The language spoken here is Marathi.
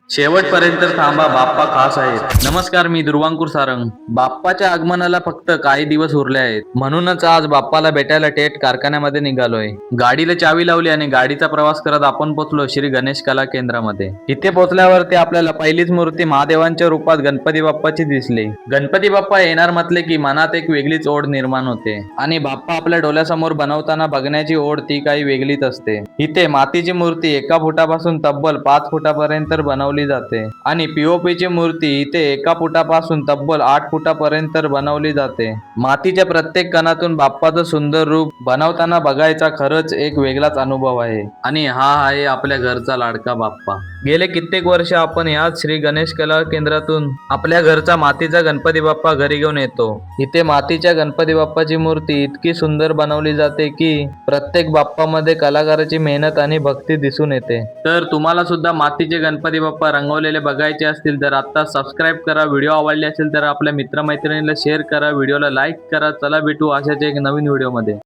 शेवटपर्यंत थांबा, बाप्पा खास आहेत. नमस्कार, मी दुर्वांकुर सारंग. बाप्पाच्या आगमनाला फक्त काही दिवस उरले आहेत. म्हणूनच आज बाप्पाला भेटायला थेट कारखान्यामध्ये निघालोय. गाडीला चावी लावली आणि गाडीचा प्रवास करत आपण पोहोचलो श्री गणेश कला केंद्रामध्ये. इथे पोहोचल्यावरती आपल्याला पहिलीच मूर्ती महादेवांच्या रूपात गणपती बाप्पाची दिसली. गणपती बाप्पा येणार म्हटले की मनात एक वेगळीच ओढ निर्माण होते आणि बाप्पा आपल्या डोळ्यासमोर बनवताना बघण्याची ओढ ती काही वेगळीच असते. इथे मातीची मूर्ती 1 फुटापासून तब्बल 5 फुटापर्यंत बनवली जाते आणि पीओपीची मूर्ती इथे 1 फुटापासून तब्बल 8 फुटापर्यंत बनवली जाते. मातीच्या प्रत्येक कणातून बाप्पाचं सुंदर रूप बनवताना बघायचा खरंच एक वेगळाच अनुभव आहे. आणि हा आहे आपल्या घरचा लाडका बाप्पा. गेले कित्येक वर्ष आपण याच श्री गणेश कला केंद्रातून आपल्या घरचा मातीचा गणपती बाप्पा घरी घेऊन येतो. इथे मातीच्या गणपती बाप्पाची मूर्ती इतकी सुंदर बनवली जाते की प्रत्येक बाप्पामध्ये कलाकाराची मेहनत आणि भक्ती दिसून येते. तर तुम्हाला सुद्धा मातीचे गणपती बाप्पा रंगवलेले बघायचे असतील तर आता सबस्क्राईब करा. व्हिडिओ आवडले असेल तर आपल्या मित्रमैत्रिणीला शेअर करा, व्हिडिओला लाईक करा. चला भेटू अशाच एक नवीन व्हिडिओमध्ये.